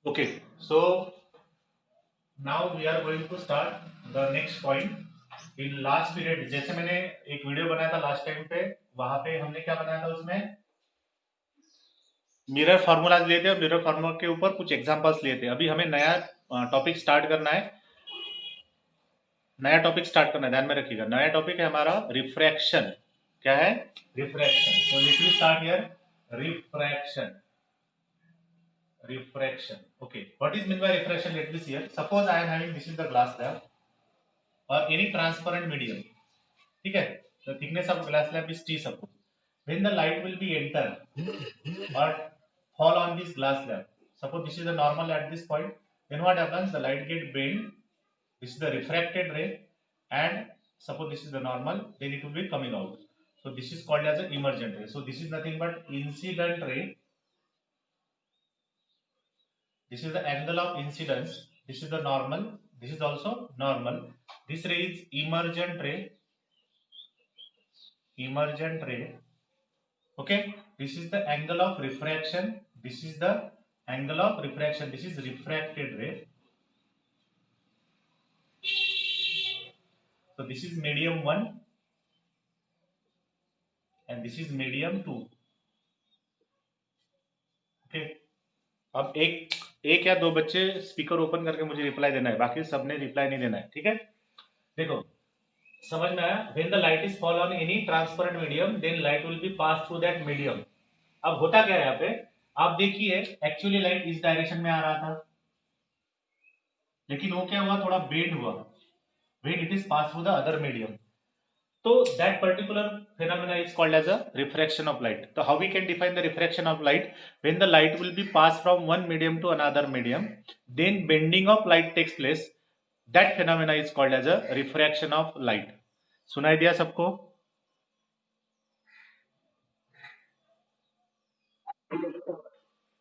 Okay, so now we are going to start the next point. In last period जैसे मैंने एक video बनाया था लास्ट टाइम पे, वहां पे हमने क्या बनाया था, उसमें मिरर फार्मूलाज लिए थे और मिरर फार्मूला के ऊपर कुछ एग्जांपल्स लिए थे। अभी हमें नया टॉपिक स्टार्ट करना है। नया टॉपिक स्टार्ट करना है, ध्यान में रखिएगा। नया टॉपिक है हमारा रिफ्रैक्शन। क्या है? रिफ्रैक्शन। तो let me start here. Refraction. Refraction. Okay. What is meant by refraction? Let me see here. Suppose I am having, this is the glass slab or any transparent medium. ठीक है? The thickness of glass slab is T suppose. When the light will be enter or fall on this glass slab, suppose this is the normal at this point, then what happens? The light get bent. This is the refracted ray, and suppose this is the normal, then it will be coming out. So this is called as an emergent ray. So this is nothing but incident ray. This is the angle of incidence. This is the normal. This is also normal. This ray is emergent ray. Emergent ray. Okay. This is the angle of refraction. This is the angle of refraction. This is refracted ray. So this is medium 1 and this is medium 2. Okay. अब एक या दो बच्चे speaker open करके मुझे reply देना है, बाकी सबने रिप्लाई नहीं देना है। ठीक है, देखो समझ में आया? When the light is fall on any transparent medium then light will be pass through that medium. अब होता क्या है यहाँ पे, आप देखिए एक्चुअली लाइट इस डायरेक्शन में आ रहा था, लेकिन वो क्या हुआ, थोड़ा बेंड हुआ when it is pass through the other medium. तो that particular phenomena is called as a refraction of light. So how we can define the refraction of light? When the light will be passed from one medium to another medium, then bending of light takes place. That phenomena is called as a refraction of light. सुनाई दिया सबको?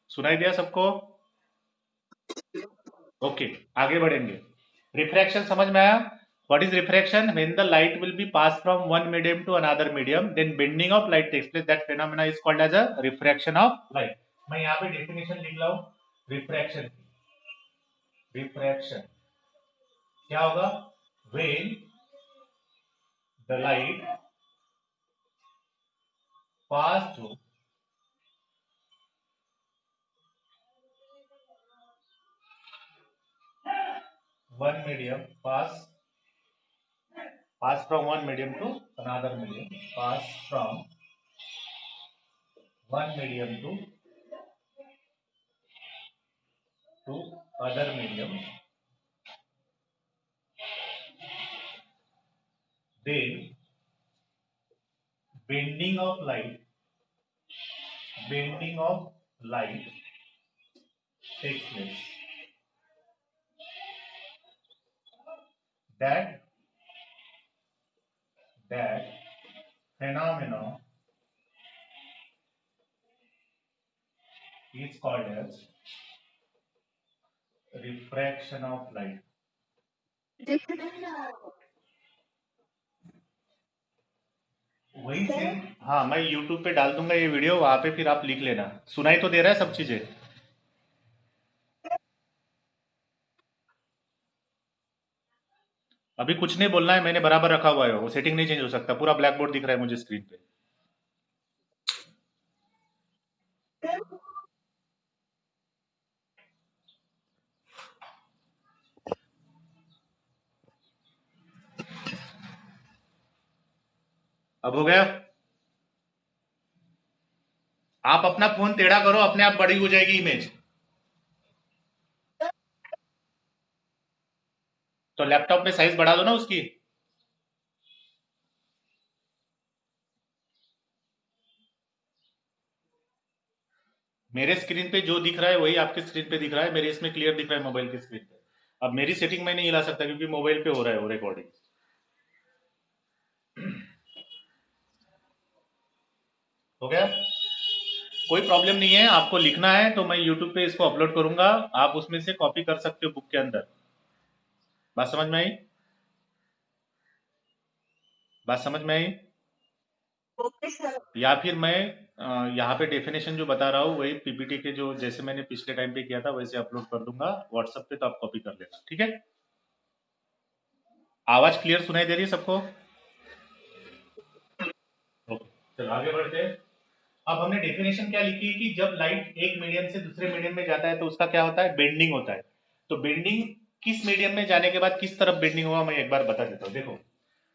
सुनाई दिया सबको? Okay, आगे बढ़ेंगे। Refraction समझ में आया? What is refraction? When the light will be passed from one medium to another medium, then bending of light takes place. That phenomena is called as a refraction of light. मैं यहाँ पे definition लिख रहा हूँ refraction की। Refraction क्या होगा? When the light pass through one medium, pass from one medium to another medium, pass from one medium to other medium, then bending of light takes place. That phenomena is called as refraction of light. वही same, हाँ मैं YouTube पे डाल दूंगा ये video, वहां पे फिर आप लिख लेना। सुनाई तो दे रहा है सब चीजें? अभी कुछ नहीं बोलना है, मैंने बराबर रखा हुआ है, वो सेटिंग नहीं चेंज हो सकता, पूरा ब्लैक बोर्ड दिख रहा है मुझे स्क्रीन पे। अब हो गया? आप अपना फोन टेढ़ा करो, अपने आप बड़ी हो जाएगी इमेज। तो लैपटॉप में साइज बढ़ा दो ना उसकी। मेरे स्क्रीन पे जो दिख रहा है वही आपके स्क्रीन पे दिख रहा है, मेरे इसमें क्लियर दिख रहा है मोबाइल की स्क्रीन पे। अब मेरी सेटिंग मैं नहीं हिला सकता क्योंकि मोबाइल पे हो रहा है वो रिकॉर्डिंग। हो गया? कोई प्रॉब्लम नहीं है, आपको लिखना है तो मैं यूट्यूब पे इसको अपलोड करूंगा, आप उसमें से कॉपी कर सकते हो बुक के अंदर। बात समझ में आई? बात समझ में आई? या फिर मैं यहाँ पे डेफिनेशन जो बता रहा हूँ वही पीपीटी के जो जैसे मैंने पिछले टाइम पे किया था वैसे अपलोड कर दूंगा व्हाट्सएप पे, तो आप कॉपी कर लेना, ठीक है। आवाज क्लियर सुनाई दे रही है सबको? ओके, चलो आगे बढ़ते हैं। अब हमने डेफिनेशन क्या लिखी है कि जब लाइट एक मीडियम से दूसरे मीडियम में जाता है तो उसका क्या होता है, बेंडिंग होता है। तो बेंडिंग किस मीडियम में जाने के बाद किस तरफ बेंडिंग होगा मैं एक बार बता देता हूँ। देखो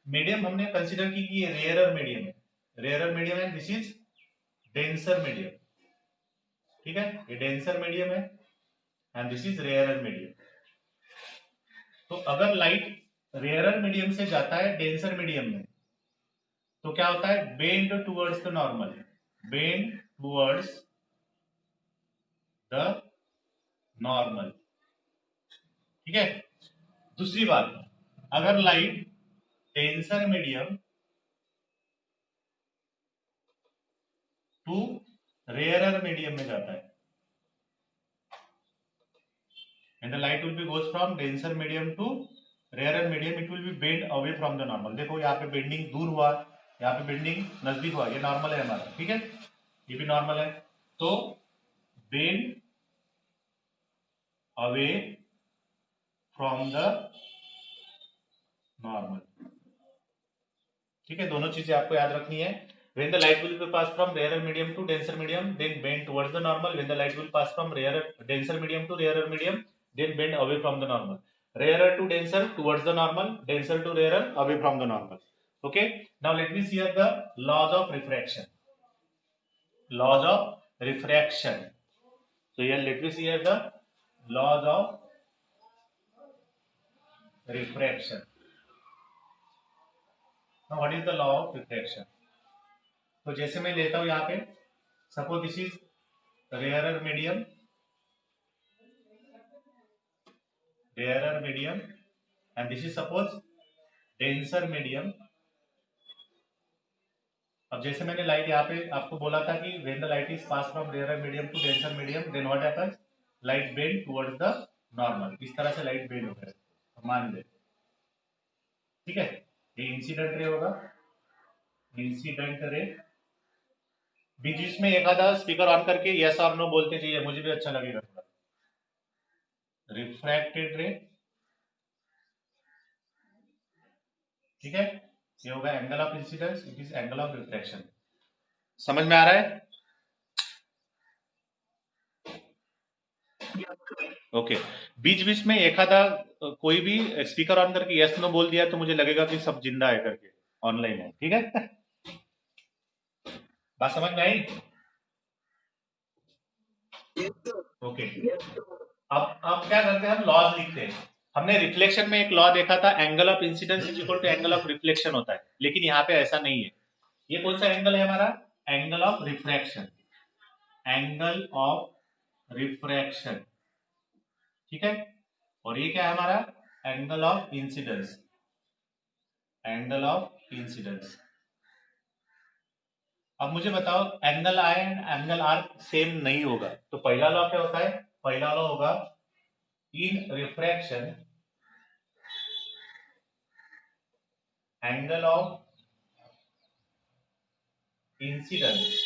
मीडियम हमने कंसीडर की कि ये रेयरर मीडियम है, रेयरर मीडियम है, दिस इज डेंसर मीडियम, ठीक है, ये डेंसर मीडियम है and this is rarer medium. तो अगर लाइट रेयरर मीडियम से जाता है डेंसर मीडियम में तो क्या होता है, bend towards the normal, bend towards the normal, ठीक है। दूसरी बात, अगर light denser medium to rarer medium में जाता है and the light will be goes from denser medium to rarer medium, it will be bend away from the normal। देखो यहाँ पे बेंडिंग दूर हुआ, यहाँ पे बेंडिंग नजदीक हुआ, ये नॉर्मल है हमारा, ठीक है, ये भी नॉर्मल है। तो bend away from the normal, ठीक है, दोनों चीजें आपको याद रखनी है। when the light will be pass from rarer medium to denser medium then bend towards the normal, when the light will pass from rarer denser medium to rarer medium then bend away from the normal, rarer to denser towards the normal, denser to rarer away from the normal। okay, now let me see here the laws of refraction, laws of refraction। so here let me see here the laws of refraction। now what is the law of refraction? तो जैसे मैं लेता हूं यहाँ पे, suppose this is rarer medium, rarer medium and this is suppose denser medium। अब जैसे मैंने लाइट यहाँ पे आपको बोला था कि when the light is passed from rarer medium to denser medium then what happens, light bend towards the normal, इस तरह से लाइट बेंड होगा, मान ले, ठीक है। ये इंसिडेंट रे होगा, इंसिडेंट रे। बीच बीच में एक आधा स्पीकर ऑन करके यस और नो बोलते जाइए, मुझे भी अच्छा लगेगा थोड़ा। रिफ्रैक्टेड रे, ठीक है, ये होगा angle of incidence, it is angle of refraction. समझ में आ रहा है? ओके, बीच बीच में एक आधा कोई भी स्पीकर ऑन करके यस नो बोल दिया तो मुझे लगेगा कि सब जिंदा है करके, ऑनलाइन है, ठीक है। बात समझ में आई? ओके, अब क्या करते हैं, हम लॉज लिखते हैं। हमने रिफ्लेक्शन में एक लॉ देखा था, angle of incidence is equal to angle of reflection होता है, लेकिन यहाँ पे ऐसा नहीं है। ये कौन सा एंगल है हमारा, angle of refraction, angle of refraction, ठीक है। और ये क्या है हमारा, angle of incidence, angle of incidence. अब मुझे बताओ angle I and angle R same नहीं होगा, तो पहला लॉ क्या होता है, पहला लॉ होगा in refraction angle of incidence,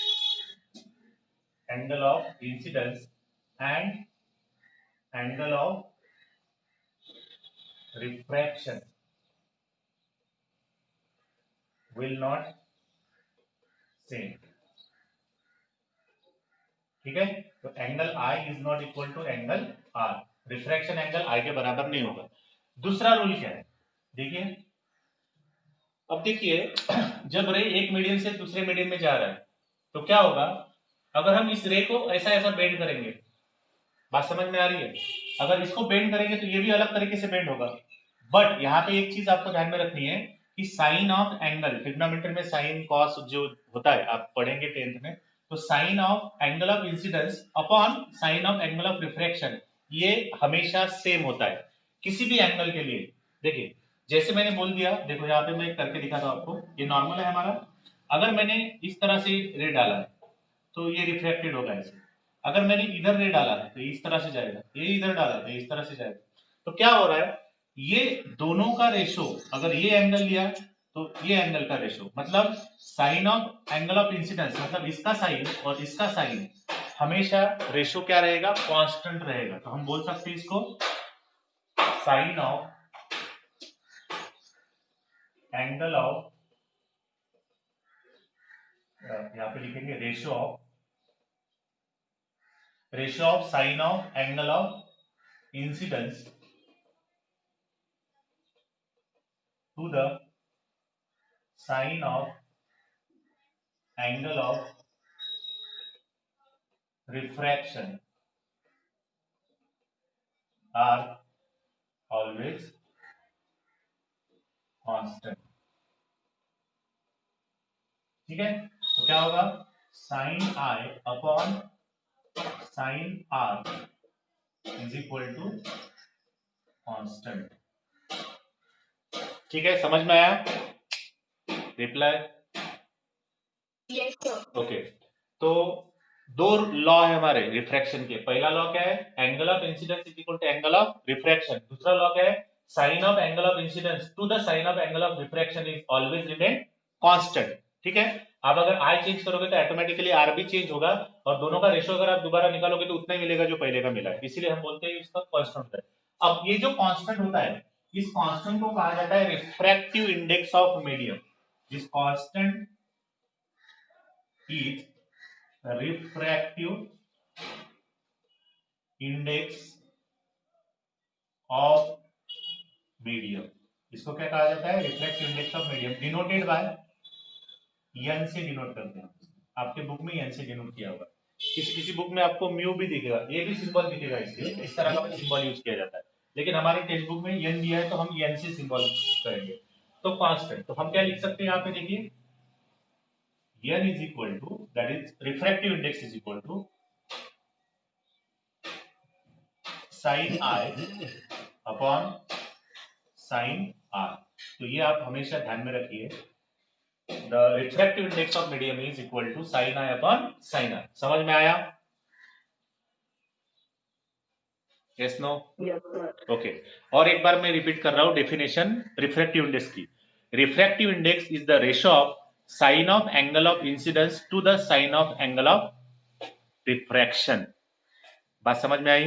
angle of incidence and angle of refraction will not same, ठीक है। तो angle I is not equal to angle R, refraction angle I के बराबर नहीं होगा। दूसरा रूल क्या है, देखिए, अब देखिए जब रे एक मीडियम से दूसरे मीडियम में जा रहा है तो क्या होगा, अगर हम इस रे को ऐसा ऐसा बेंड करेंगे, बात समझ में आ रही है, अगर इसको बेंड करेंगे तो ये भी अलग तरीके से बेंड होगा। बट यहाँ पे एक चीज आपको ध्यान में रखनी है कि साइन ऑफ एंगल, ट्रिग्नोमेट्री में साइन कॉस जो होता है आप पढ़ेंगे 10th में, तो sine of angle of incidence upon sine of angle of refraction ये हमेशा सेम होता है किसी भी एंगल के लिए। देखिए जैसे मैंने बोल दिया, देखो यहाँ पे मैं करके दिखाता हूँ आपको, ये नॉर्मल है हमारा, अगर मैंने इस तरह से रे डाला है तो ये रिफ्लेक्टेड होगा ऐसे, अगर मैंने इधर रे डाला है तो इस तरह से जाएगा, ये इधर डाला है तो इस तरह से जाएगा। तो क्या हो रहा है, ये दोनों का रेशो, अगर ये एंगल लिया तो ये एंगल का रेशो मतलब sine of angle of incidence, मतलब इसका साइन और इसका साइन हमेशा रेशो क्या रहेगा, कांस्टेंट रहेगा। तो हम बोल सकते हैं इसको साइन ऑफ एंगल ऑफ, यहां पे लिखेंगे ratio of sine of angle of incidence to the sine of angle of refraction are always constant. ठीक है, तो क्या होगा, sine I upon sine R is equal to constant. ठीक है, समझ में आया? Reply okay. तो दो लॉ है हमारे रिफ्रैक्शन के। पहला लॉ क्या है, angle of incidence is equal to angle of refraction. दूसरा लॉ क्या है, sine of angle of incidence to the sine of angle of refraction is always remain constant. ठीक है, अब अगर आई चेंज करोगे तो ऑटोमेटिकली आर भी चेंज होगा, और दोनों का रेशो अगर आप दोबारा निकालोगे तो उतना ही मिलेगा जो पहले का मिला है, इसीलिए हम बोलते हैं इसका कांस्टेंट है। अब ये जो कांस्टेंट होता है, इस कांस्टेंट को कहा जाता है refractive index of medium. This constant is refractive index of medium. इसको क्या कहा जाता है, refractive index of medium, denoted by N से डिनोट करते हैं। आपके बुक में एन से डिनोट किया हुआ है, किसी किसी बुक में आपको म्यू भी दिखेगा, ये भी सिंबल दिखेगा, इसलिए इस तरह का सिंबल यूज किया जाता है। लेकिन हमारी टेक्स्ट बुक में एन दिया है तो हम एन से सिंबल करेंगे। तो कांस्टेंट, तो हम क्या लिख सकते हैं यहाँ पे, देखिए n is equal to, that is refractive index is equal to sin I upon sine R. तो ये आप हमेशा ध्यान में रखिए, the refractive index of medium is equal to sine I upon sine R. समझ में आया? Yes no? ओके, और एक बार मैं रिपीट कर रहा हूं डेफिनेशन रिफ्रैक्टिव इंडेक्स की। Refractive index is the ratio of sine of angle of incidence to the sine of angle of refraction. बात समझ में आई?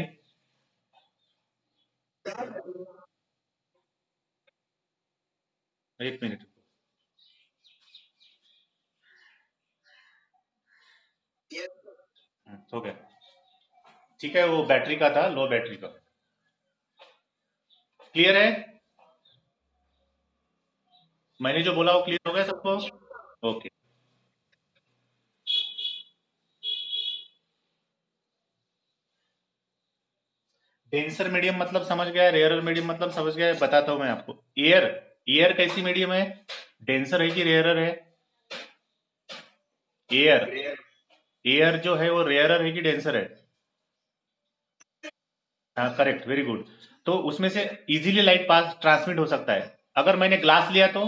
एक मिनट, हो गया। ठीक है, वो बैटरी का था, लो बैटरी का। क्लियर है? मैंने जो बोला वो क्लियर हो गया सबको? ओके। डेंसर मीडियम मतलब समझ गया, रेयरर मीडियम मतलब समझ गया, बताता हूं मैं आपको। एयर, एयर कैसी मीडियम है, डेंसर है कि रेयरर है? एयर, एयर जो है वो रेयरर है कि डेंसर है? हाँ करेक्ट, वेरी गुड। तो उसमें से इजीली लाइट पास ट्रांसमिट हो सकता है। अगर मैंने ग्लास लिया तो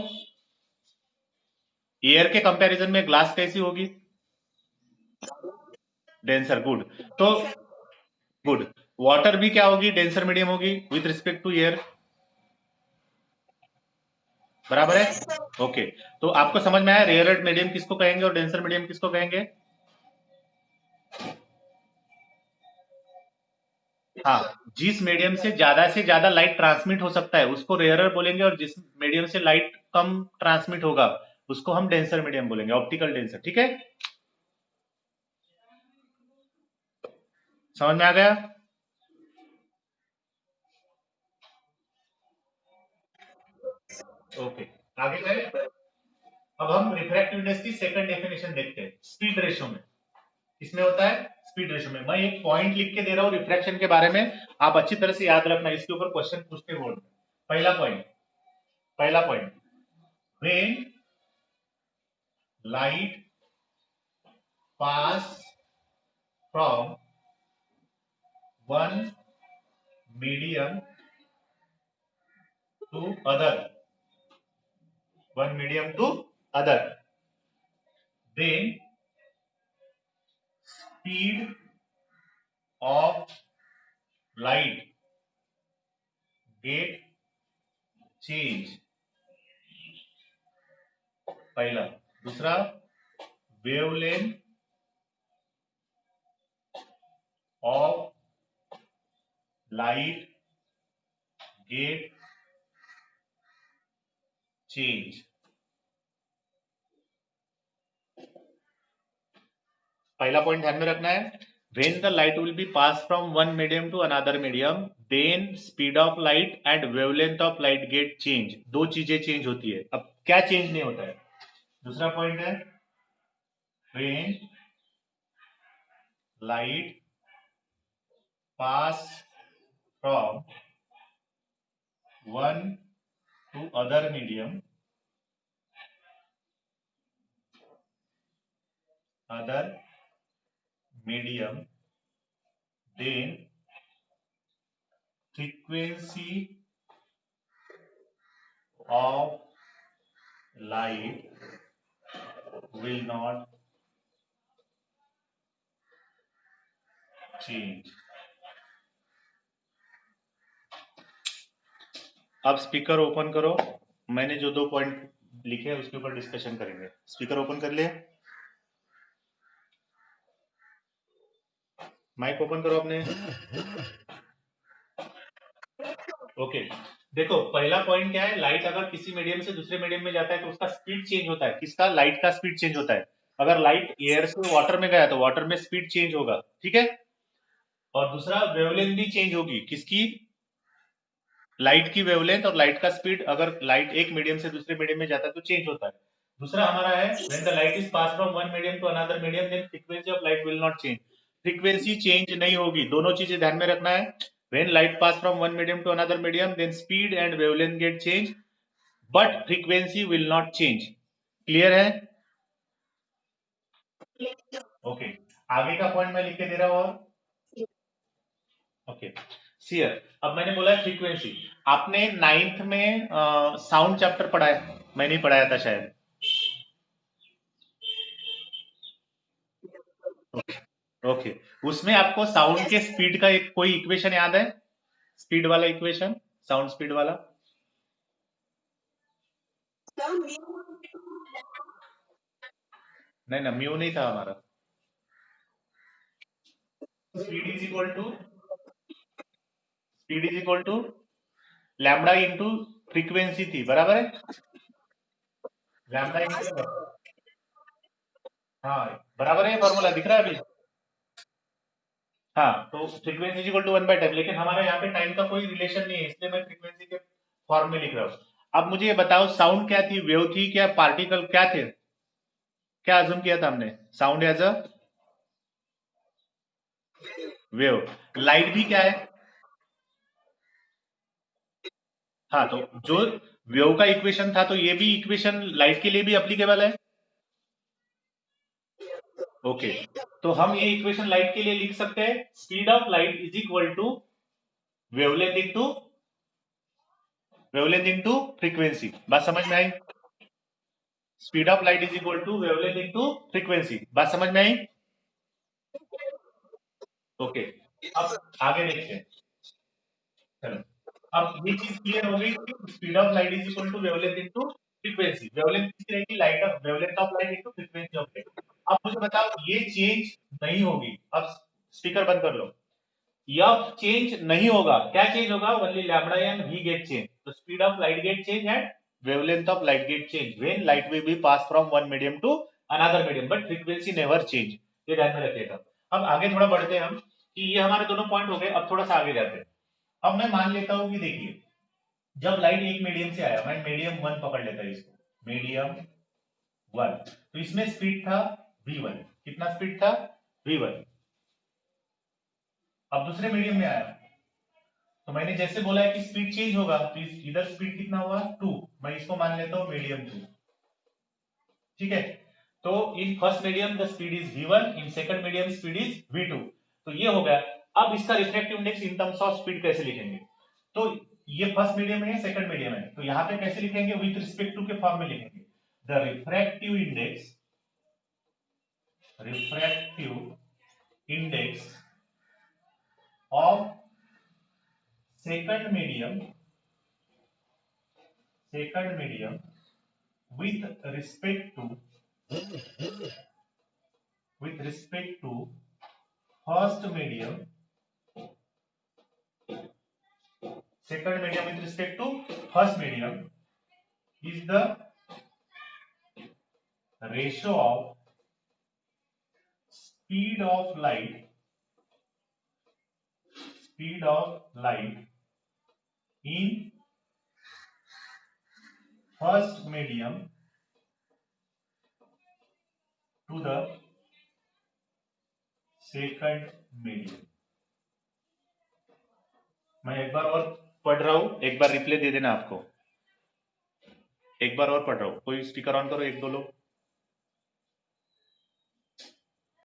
एयर के कंपैरिजन में ग्लास कैसी होगी, डेंसर। गुड, तो गुड, वाटर भी क्या होगी, डेंसर मीडियम होगी विथ रिस्पेक्ट टू एयर, बराबर है? ओके, तो आपको समझ में आया रेयरर मीडियम किसको कहेंगे और डेंसर मीडियम किसको कहेंगे? हाँ, जिस मीडियम से ज्यादा लाइट ट्रांसमिट हो सकता है उसको रेयरर बोलेंगे, और जिस मीडियम से लाइट कम ट्रांसमिट होगा उसको हम डेंसर मीडियम बोलेंगे, ऑप्टिकल डेंसर। ठीक है, समझ में आ गया? ओके, आगे गए। अब हम रिफ्रैक्टिव इंडेक्स की सेकंड डेफिनेशन देखते हैं, स्पीड रेशो में। किसमें होता है, स्पीड रेशो में। मैं एक पॉइंट लिख के दे रहा हूं रिफ्रैक्शन के बारे में, आप अच्छी तरह से याद रखना, इसके ऊपर क्वेश्चन पूछते हैं बोर्ड में। पहला point, when light pass from one medium to other, then speed of light get change पहला। दूसरा, wavelength of light get change. पहला पॉइंट ध्यान में रखना है, when the light will be passed from one medium to another medium, then speed of light and wavelength of light get change। दो चीजें change होती है। अब क्या चेंज नहीं होता है? दूसरा पॉइंट है, when light pass from one to other medium, then frequency of light will not change। अब स्पीकर ओपन करो, मैंने जो दो पॉइंट लिखे हैं उसके ऊपर डिस्कशन करेंगे। स्पीकर ओपन कर लिए, माइक ओपन करो अपने। ओके, देखो पहला पॉइंट क्या है, लाइट अगर किसी मीडियम से दूसरे मीडियम में जाता है तो उसका स्पीड चेंज होता है। किसका? लाइट का स्पीड चेंज होता है। अगर लाइट एयर से वाटर में गया तो वाटर में स्पीड चेंज होगा, ठीक है। और दूसरा, वेवलेंथ भी चेंज होगी। किसकी? लाइट की वेवलेंथ और लाइट का स्पीड, अगर लाइट एक मीडियम से दूसरे मीडियम में जाता है तो चेंज होता है। दूसरा हमारा है, when the light is pass from one medium to another medium, then frequency of light will not change. Frequency change नहीं होगी। दोनों चीजें ध्यान में रखना है। When light pass from one medium to another medium, then speed and wavelength get change, but frequency will not change. Clear है? Okay, आगे का पॉइंट मैं लिख के दे रहा हूं। और ओके, सियर, अब मैंने बोला है फ्रीक्वेंसी। आपने नाइन्थ में साउंड चैप्टर पढ़ा है? मैं नहीं पढ़ाया था शायद। ओके, उसमें आपको साउंड के स्पीड का एक कोई इक्वेशन याद है? स्पीड वाला इक्वेशन, साउंड स्पीड वाला। नहीं ना, म्यू नहीं था हमारा। Speed is equal to, speed is equal to lambda into frequency थी, बराबर है? लैम्बडा इंटू, हाँ बराबर है, फॉर्मूला दिख रहा है अभी। हाँ, तो फ्रीक्वेंसी इज इक्वल टू 1/टाइम, लेकिन हमारे यहाँ पे टाइम का कोई रिलेशन नहीं है, इसलिए मैं फ्रीक्वेंसी के फॉर्म में लिख रहा हूँ। अब मुझे ये बताओ, साउंड क्या थी? वेव थी क्या? पार्टिकल क्या थे? क्या अज्यूम किया था हमने? Sound as a wave. Light भी क्या है? हाँ, तो जो वेव का इक्वेशन था, तो ये भी इक्वेशन लाइट के लिए भी एप्लीकेबल है। ओके, तो हम ये इक्वेशन लाइट के लिए लिख सकते हैं, speed of light is equal to wavelength into, wavelength into frequency. बात समझ में आई? Speed of light is equal to wavelength into frequency. बात समझ में आई? ओके, अब आगे देखते हैं। चलो, अब ये चीज क्लियर हो गई कि speed of light is equal to wavelength into frequency. Wavelength कितनी रहेगी? Light of wavelength of light into frequency of light. अब मुझे बताओ, ये चेंज नहीं होगी। अब स्पीकर बंद कर लो। यह चेंज नहीं होगा। क्या चेंज होगा? Only lambda and we get change. तो speed of light get change and wavelength of light get change when light will be pass from one medium to another medium, but frequency never change. ये ध्यान में रखिएगा। अब आगे थोड़ा बढ़ते हैं हम, कि ये हमारे दोनों पॉइंट हो गए। अब थोड़ा सा आगे जाते हैं। अब मैं मान लेता हूं कि देखिए, जब लाइट एक मीडियम से आया, मैं मीडियम वन पकड़ लेता हूं इसको, मीडियम वन, तो इसमें स्पीड था v1। कितना स्पीड था? v1। अब दूसरे मीडियम में आया, तो मैंने जैसे बोला है कि स्पीड चेंज होगा, तो इधर स्पीड कितना हुआ? 2। मैं इसको मान लेता हूं मीडियम 2, ठीक है। तो in first medium the speed is v1, in second medium speed is v2। तो ये हो गया। अब इसका refractive index in terms of speed कैसे लिखेंगे? तो ये फर्स्ट मीडियम है, सेकंड मीडियम है, तो यहाँ पे कैसे लिखेंगे? विथ रिस्पेक्ट टू के फॉर्म में लिखेंगे। The refractive index, refractive index of second medium, second medium with respect to first medium, second medium with respect to first medium is the ratio of speed of light in first medium to the second medium. मैं एक बार और पढ़ रहा हूं, एक बार replay दे देना आपको। एक बार और पढ़ रहा हूं, कोई स्पीकर ऑन करो, एक दो लोग।